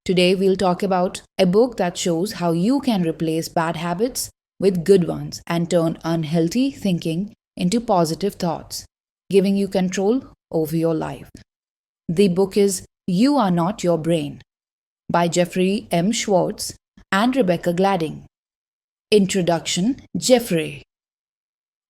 Today, we'll talk about a book that shows how you can replace bad habits with good ones and turn unhealthy thinking into positive thoughts, giving you control over your life. The book is You Are Not Your Brain by Jeffrey M. Schwartz and Rebecca Gladding. Introduction. Jeffrey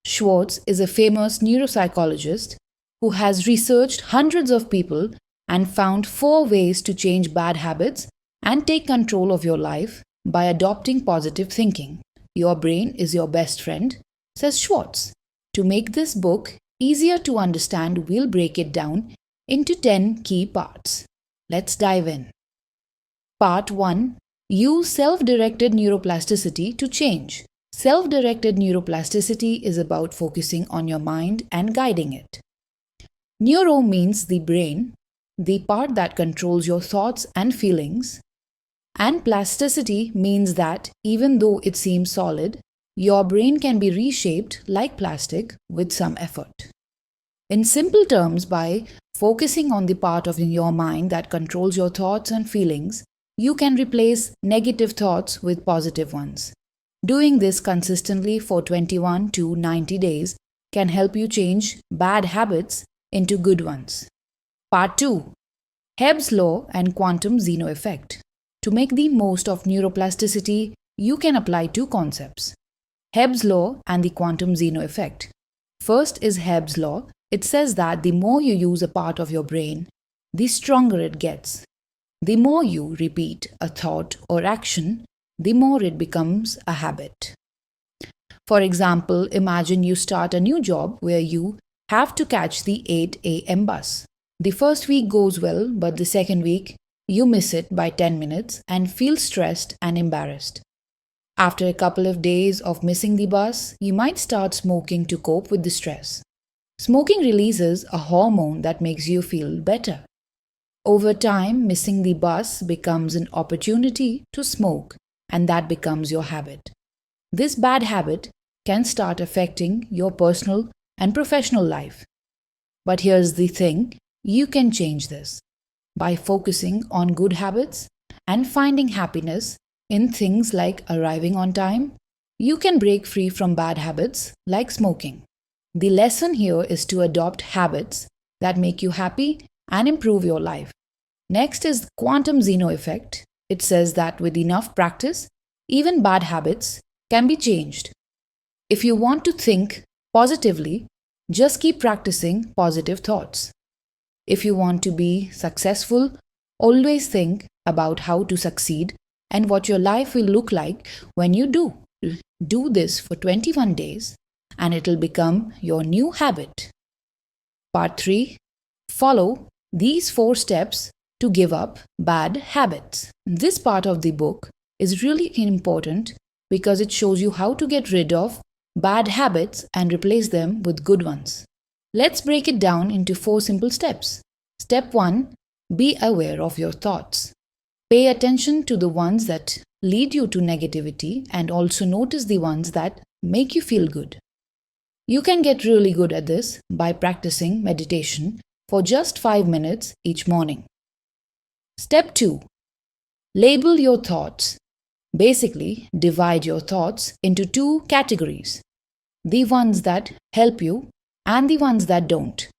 Schwartz is a famous neuropsychologist who has researched hundreds of people and found 4 ways to change bad habits and take control of your life by adopting positive thinking. Your brain is your best friend, says Schwartz. To make this book easier to understand, we'll break it down into 10 key parts. Let's dive in. Part 1. Use self-directed neuroplasticity to change. Self-directed neuroplasticity is about focusing on your mind and guiding it. Neuro means the brain, the part that controls your thoughts and feelings. And plasticity means that even though it seems solid, your brain can be reshaped like plastic with some effort. In simple terms, by focusing on the part of your mind that controls your thoughts and feelings, you can replace negative thoughts with positive ones. Doing this consistently for 21 to 90 days can help you change bad habits into good ones. Part 2. Hebb's Law and Quantum Zeno Effect. To make the most of neuroplasticity, you can apply 2 concepts: Hebb's Law and the Quantum Zeno Effect. First is Hebb's Law. It says that the more you use a part of your brain, the stronger it gets. The more you repeat a thought or action, the more it becomes a habit. For example, imagine you start a new job where you have to catch the 8 a.m. bus. The first week goes well, but the second week, you miss it by 10 minutes and feel stressed and embarrassed. After a couple of days of missing the bus, you might start smoking to cope with the stress. Smoking releases a hormone that makes you feel better. Over time, missing the bus becomes an opportunity to smoke, and that becomes your habit. This bad habit can start affecting your personal and professional life. But here's the thing, you can change this by focusing on good habits and finding happiness in things like arriving on time. You can break free from bad habits like smoking. The lesson here is to adopt habits that make you happy and improve your life. Next is the Quantum Zeno Effect. It says that with enough practice, even bad habits can be changed. If you want to think positively, just keep practicing positive thoughts. If you want to be successful, always think about how to succeed and what your life will look like when you do. Do this for 21 days and it'll become your new habit. Part 3. Follow these 4 steps to give up bad habits. This part of the book is really important because it shows you how to get rid of bad habits and replace them with good ones. Let's break it down into 4 simple steps. Step 1. Be aware of your thoughts. Pay attention to the ones that lead you to negativity and also notice the ones that make you feel good. You can get really good at this by practicing meditation for just 5 minutes each morning. Step 2. Label your thoughts. Basically, divide your thoughts into 2 categories: the ones that help you and the ones that don't.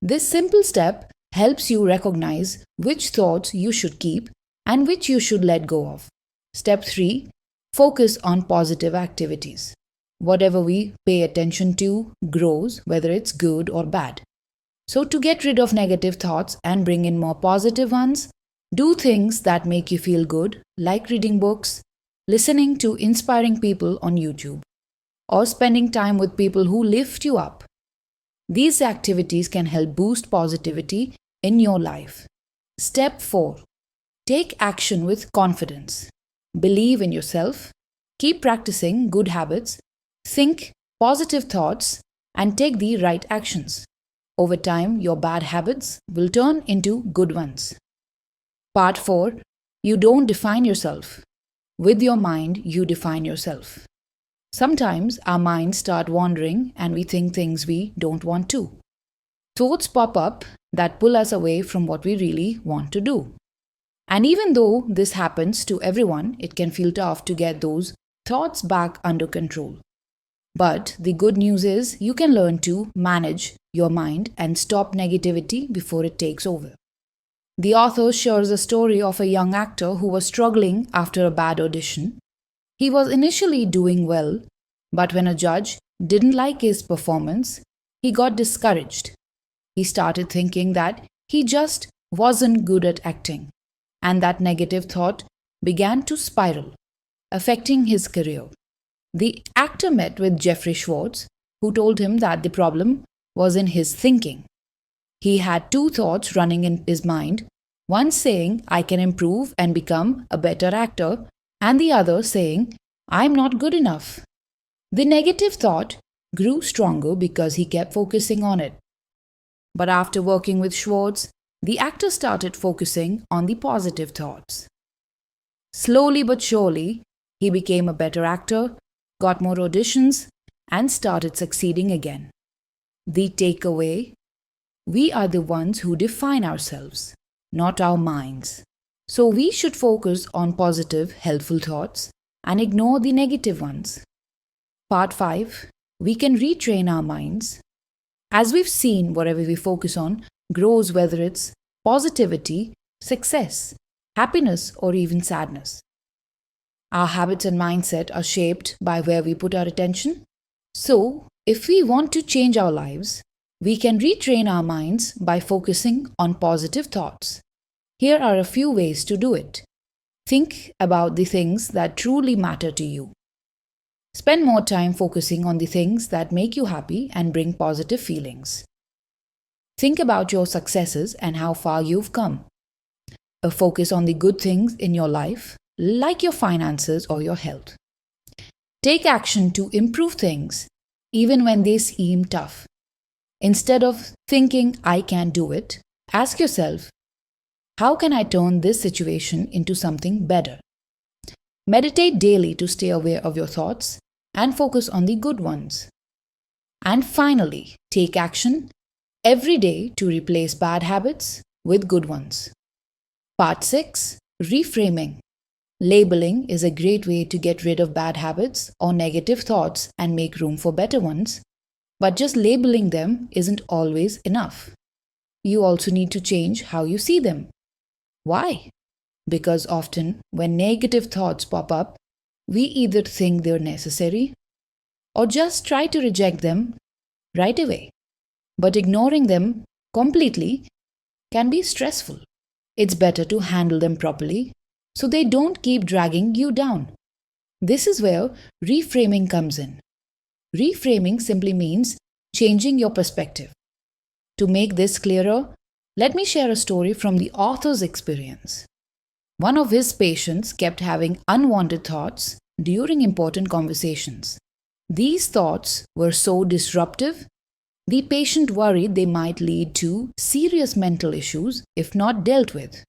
This simple step helps you recognize which thoughts you should keep and which you should let go of. Step 3. Focus on positive activities. Whatever we pay attention to grows, whether it's good or bad. So to get rid of negative thoughts and bring in more positive ones, do things that make you feel good, like reading books, listening to inspiring people on YouTube, or spending time with people who lift you up. These activities can help boost positivity in your life. Step 4. Take action with confidence. Believe in yourself. Keep practicing good habits. Think positive thoughts and take the right actions. Over time, your bad habits will turn into good ones. Part 4. You don't define yourself. With your mind, you define yourself. Sometimes our minds start wandering and we think things we don't want to. Thoughts pop up that pull us away from what we really want to do. And even though this happens to everyone, it can feel tough to get those thoughts back under control. But the good news is you can learn to manage your mind and stop negativity before it takes over. The author shares a story of a young actor who was struggling after a bad audition. He was initially doing well, but when a judge didn't like his performance, he got discouraged. He started thinking that he just wasn't good at acting, and that negative thought began to spiral, affecting his career. The actor met with Jeffrey Schwartz, who told him that the problem was in his thinking. He had two thoughts running in his mind, one saying, I can improve and become a better actor, and the other saying, I'm not good enough. The negative thought grew stronger because he kept focusing on it. But after working with Schwartz, the actor started focusing on the positive thoughts. Slowly but surely, he became a better actor, got more auditions, and started succeeding again. The takeaway: we are the ones who define ourselves, not our minds. So we should focus on positive, helpful thoughts and ignore the negative ones. Part 5. We can retrain our minds. As we've seen, whatever we focus on grows, whether it's positivity, success, happiness, or even sadness. Our habits and mindset are shaped by where we put our attention. So, if we want to change our lives, we can retrain our minds by focusing on positive thoughts. Here are a few ways to do it. Think about the things that truly matter to you. Spend more time focusing on the things that make you happy and bring positive feelings. Think about your successes and how far you've come. Focus on the good things in your life, like your finances or your health. Take action to improve things, even when they seem tough. Instead of thinking, I can't do it, ask yourself, how can I turn this situation into something better? Meditate daily to stay aware of your thoughts and focus on the good ones. And finally, take action every day to replace bad habits with good ones. Part 6. Reframing. Labeling is a great way to get rid of bad habits or negative thoughts and make room for better ones. But just labeling them isn't always enough. You also need to change how you see them. Why? Because often when negative thoughts pop up, we either think they're necessary or just try to reject them right away. But ignoring them completely can be stressful. It's better to handle them properly so they don't keep dragging you down. This is where reframing comes in. Reframing simply means changing your perspective. To make this clearer, let me share a story from the author's experience. One of his patients kept having unwanted thoughts during important conversations. These thoughts were so disruptive, the patient worried they might lead to serious mental issues if not dealt with.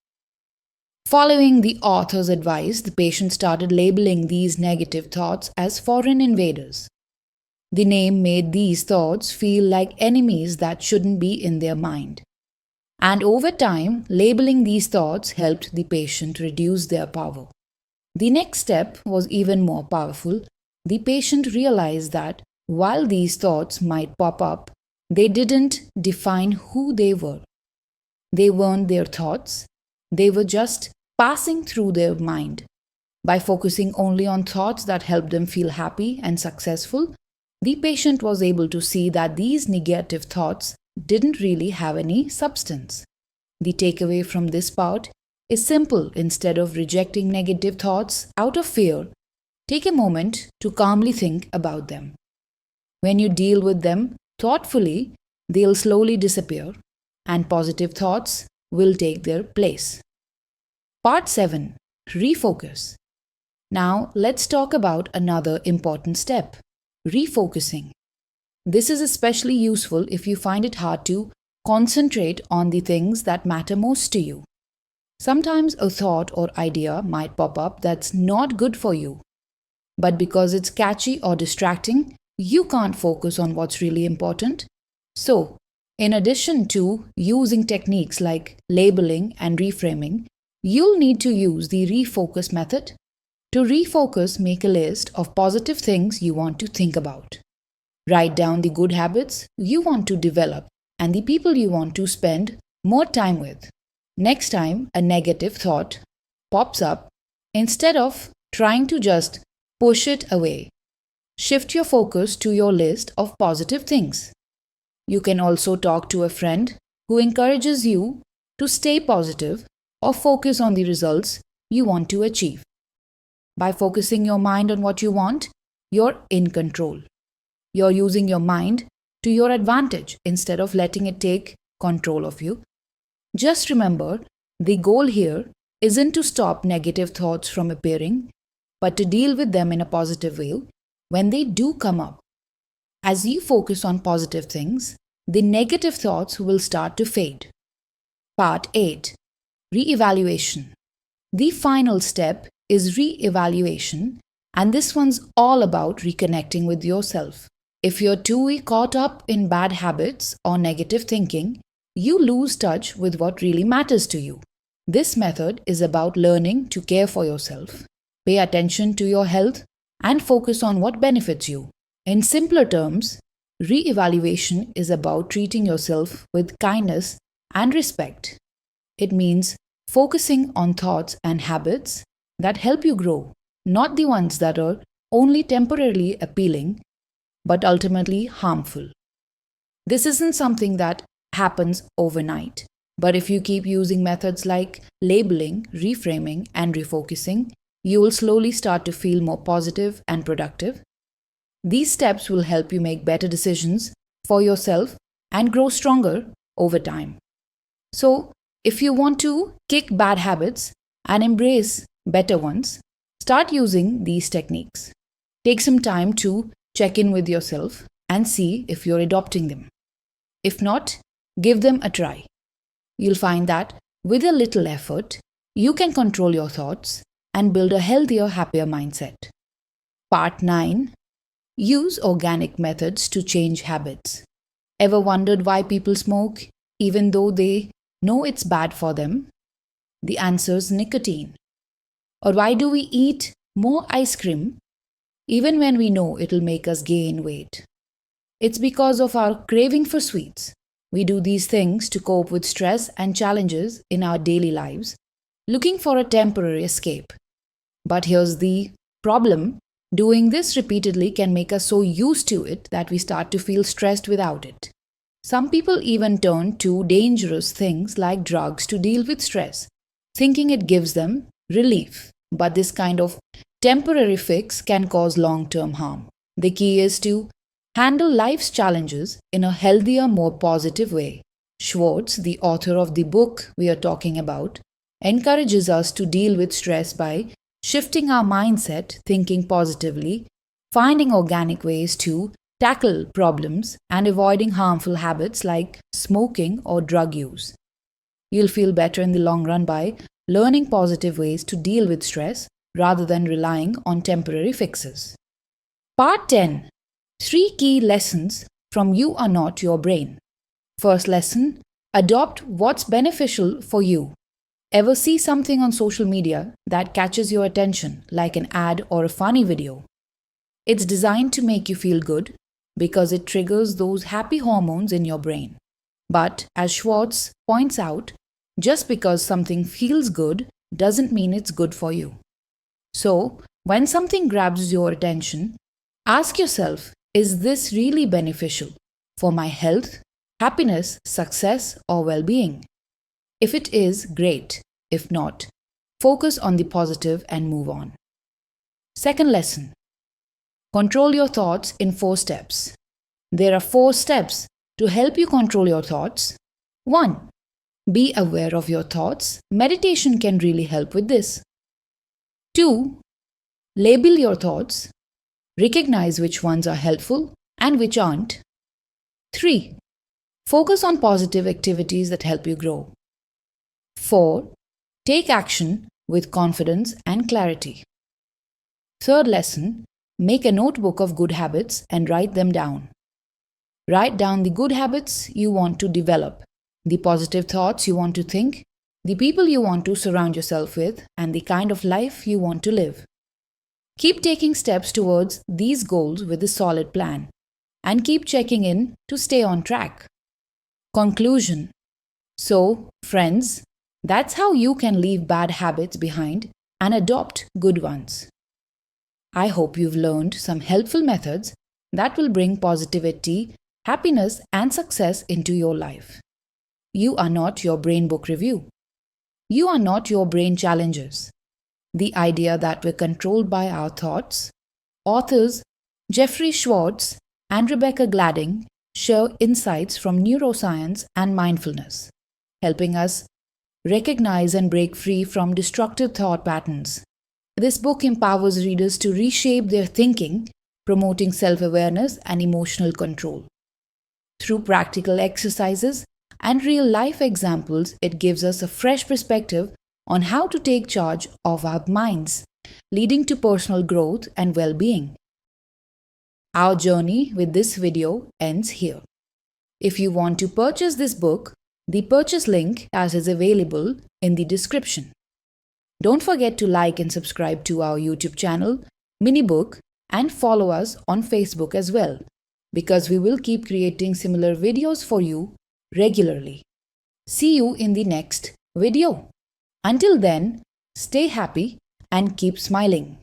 Following the author's advice, the patient started labeling these negative thoughts as foreign invaders. The name made these thoughts feel like enemies that shouldn't be in their mind. And over time, labeling these thoughts helped the patient reduce their power. The next step was even more powerful. The patient realized that while these thoughts might pop up, they didn't define who they were. They weren't their thoughts, they were just passing through their mind. By focusing only on thoughts that helped them feel happy and successful, the patient was able to see that these negative thoughts didn't really have any substance. The takeaway from this part is simple. Instead of rejecting negative thoughts out of fear, take a moment to calmly think about them. When you deal with them thoughtfully, they'll slowly disappear and positive thoughts will take their place. Part 7. Refocus. Now let's talk about another important step: refocusing. This is especially useful if you find it hard to concentrate on the things that matter most to you. Sometimes a thought or idea might pop up that's not good for you, but because it's catchy or distracting, you can't focus on what's really important. So, in addition to using techniques like labeling and reframing, You'll need to use the refocus method. To refocus, make a list of positive things you want to think about. Write down the good habits you want to develop and the people you want to spend more time with. Next time a negative thought pops up, instead of trying to just push it away, shift your focus to your list of positive things. You can also talk to a friend who encourages you to stay positive or focus on the results you want to achieve. By focusing your mind on what you want, you're in control. You're using your mind to your advantage instead of letting it take control of you. Just remember, the goal here isn't to stop negative thoughts from appearing, but to deal with them in a positive way when they do come up. As you focus on positive things, the negative thoughts will start to fade. Part 8. Re-evaluation. The final step is re-evaluation, and this one's all about reconnecting with yourself. If you're too caught up in bad habits or negative thinking, you lose touch with what really matters to you. This method is about learning to care for yourself, pay attention to your health, and focus on what benefits you. In simpler terms, re-evaluation is about treating yourself with kindness and respect. It means focusing on thoughts and habits that help you grow, not the ones that are only temporarily appealing but ultimately harmful. This isn't something that happens overnight, but if you keep using methods like labeling, reframing, and refocusing, you will slowly start to feel more positive and productive. These steps will help you make better decisions for yourself and grow stronger over time. So, if you want to kick bad habits and embrace better ones, start using these techniques. Take some time to check in with yourself and see if you're adopting them. If not, give them a try. You'll find that with a little effort, you can control your thoughts and build a healthier, happier mindset. Part 9. Use organic methods to change habits. Ever wondered why people smoke even though they know it's bad for them? The answer's nicotine. Or why do we eat more ice cream even when we know it'll make us gain weight? It's because of our craving for sweets. We do these things to cope with stress and challenges in our daily lives, looking for a temporary escape. But here's the problem. Doing this repeatedly can make us so used to it that we start to feel stressed without it. Some people even turn to dangerous things like drugs to deal with stress, thinking it gives them relief. But this kind of temporary fix can cause long-term harm. The key is to handle life's challenges in a healthier, more positive way. Schwartz, the author of the book we are talking about, encourages us to deal with stress by shifting our mindset, thinking positively, finding organic ways to tackle problems, and avoiding harmful habits like smoking or drug use. You'll feel better in the long run by learning positive ways to deal with stress rather than relying on temporary fixes. Part 10. 3 key lessons from You Are Not Your Brain. First lesson, adopt what's beneficial for you. Ever see something on social media that catches your attention, like an ad or a funny video? It's designed to make you feel good because it triggers those happy hormones in your brain. But as Schwartz points out, just because something feels good doesn't mean it's good for you. So, when something grabs your attention, ask yourself, is this really beneficial for my health, happiness, success, or well-being? If it is, great. If not, focus on the positive and move on. Second lesson, control your thoughts in 4 steps. There are 4 steps to help you control your thoughts. 1. Be aware of your thoughts. Meditation can really help with this. 2. Label your thoughts. Recognize which ones are helpful and which aren't. 3. Focus on positive activities that help you grow. 4. Take action with confidence and clarity. Third lesson, make a notebook of good habits and write them down. Write down the good habits you want to develop, the positive thoughts you want to think, the people you want to surround yourself with, and the kind of life you want to live. Keep taking steps towards these goals with a solid plan, and keep checking in to stay on track. Conclusion. So, friends, that's how you can leave bad habits behind and adopt good ones. I hope you've learned some helpful methods that will bring positivity, happiness, and success into your life. You are not your brain book review. You are not your brain challengers. The idea that we're controlled by our thoughts. Authors Jeffrey Schwartz and Rebecca Gladding share insights from neuroscience and mindfulness, helping us recognize and break free from destructive thought patterns. This book empowers readers to reshape their thinking, promoting self-awareness and emotional control. Through practical exercises and real-life examples, it gives us a fresh perspective on how to take charge of our minds, leading to personal growth and well-being. Our journey with this video ends here. If you want to purchase this book, the purchase link as is available in the description. Don't forget to like and subscribe to our YouTube channel, MiniBook, and follow us on Facebook as well, because we will keep creating similar videos for you regularly. See you in the next video. Until then, stay happy and keep smiling.